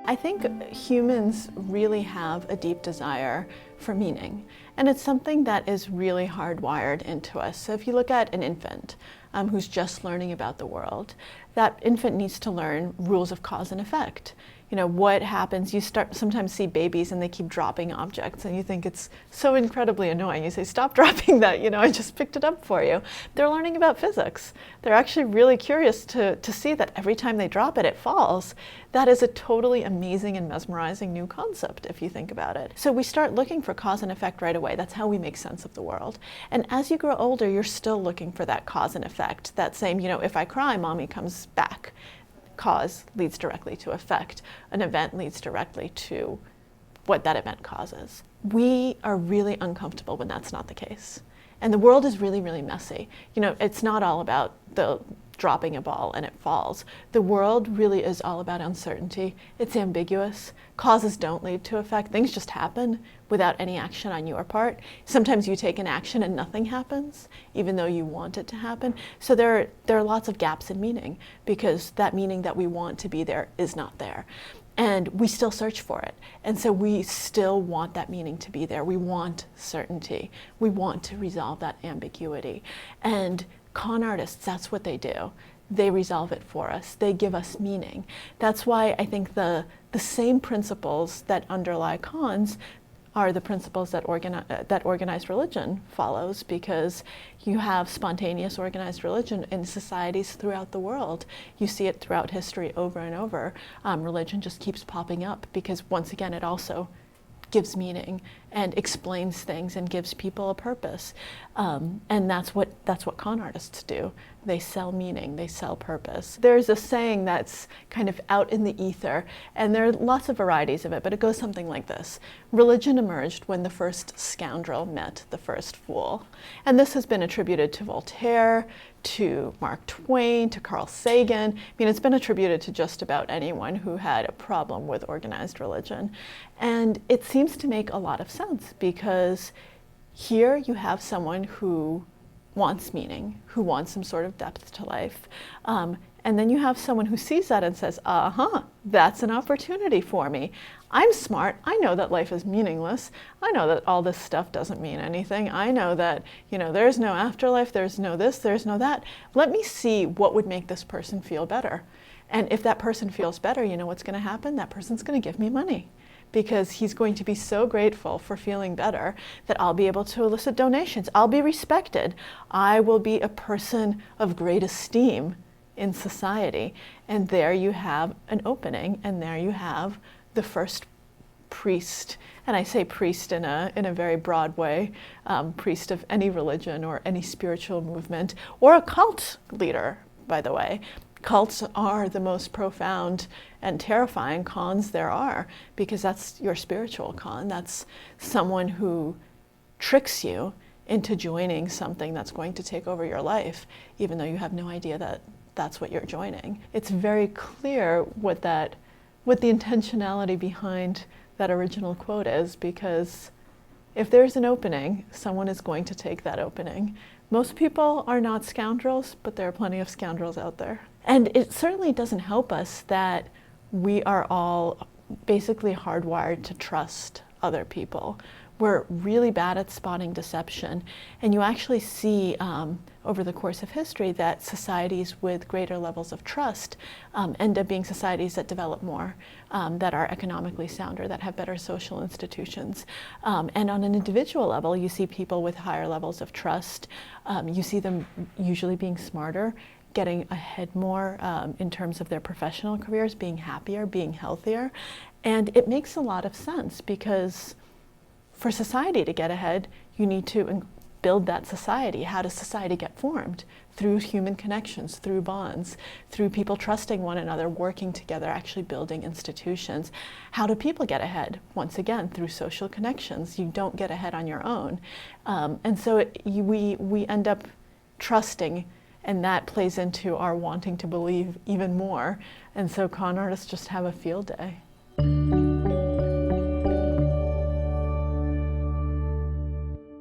I think humans really have a deep desire for meaning, and it's something that is really hardwired into us. So if you look at an infant who's just learning about the world, that infant needs to learn rules of cause and effect. You know, what happens, you sometimes see babies and they keep dropping objects and you think it's so incredibly annoying. You say, stop dropping that, you know, I just picked it up for you. They're learning about physics. They're actually really curious to see that every time they drop it, it falls. That is a totally amazing and mesmerizing new concept if you think about it. So we start looking for cause and effect right away. That's how we make sense of the world. And as you grow older, you're still looking for that cause and effect. That same, you know, if I cry, mommy comes back. Cause leads directly to effect. An event leads directly to what that event causes. We are really uncomfortable when that's not the case. And the world is really, really messy. You know, it's not all about the dropping a ball and it falls. The world really is all about uncertainty. It's ambiguous. Causes don't lead to effect. Things just happen without any action on your part. Sometimes you take an action and nothing happens, even though you want it to happen. So there are lots of gaps in meaning because that meaning that we want to be there is not there. And we still search for it. And so we still want that meaning to be there. We want certainty. We want to resolve that ambiguity. And con artists, that's what they do. They resolve it for us. They give us meaning. That's why I think the same principles that underlie cons are the principles that organized religion follows, because you have spontaneous organized religion in societies throughout the world. You see it throughout history over and over. Religion just keeps popping up because, once again, it also gives meaning and explains things and gives people a purpose. And that's what con artists do. They sell meaning, they sell purpose. There's a saying that's kind of out in the ether, and there are lots of varieties of it, but it goes something like this. Religion emerged when the first scoundrel met the first fool. And this has been attributed to Voltaire, to Mark Twain, to Carl Sagan. I mean, it's been attributed to just about anyone who had a problem with organized religion. And it seems to make a lot of sense, because here you have someone who wants meaning, who wants some sort of depth to life. And then you have someone who sees that and says, that's an opportunity for me. I'm smart. I know that life is meaningless. I know that all this stuff doesn't mean anything. I know that, you know, there's no afterlife, there's no this, there's no that. Let me see what would make this person feel better. And if that person feels better, you know what's going to happen? That person's going to give me money, because he's going to be so grateful for feeling better that I'll be able to elicit donations. I'll be respected. I will be a person of great esteem in society. And there you have an opening, and there you have the first priest, and I say priest in a very broad way, priest of any religion or any spiritual movement, or a cult leader, by the way. Cults are the most profound and terrifying cons there are, because that's your spiritual con. That's someone who tricks you into joining something that's going to take over your life, even though you have no idea that that's what you're joining. It's very clear what the intentionality behind that original quote is, because if there's an opening, someone is going to take that opening. Most people are not scoundrels, but there are plenty of scoundrels out there. And it certainly doesn't help us that we are all basically hardwired to trust other people. We're really bad at spotting deception. And you actually see over the course of history that societies with greater levels of trust end up being societies that develop more, that are economically sounder, that have better social institutions. And on an individual level, you see people with higher levels of trust. You see them usually being smarter, getting ahead more in terms of their professional careers, being happier, being healthier. And it makes a lot of sense, because for society to get ahead, you need to build that society. How does society get formed? Through human connections, through bonds, through people trusting one another, working together, actually building institutions. How do people get ahead? Once again, through social connections. You don't get ahead on your own. And so we end up trusting, and that plays into our wanting to believe even more. And so con artists just have a field day.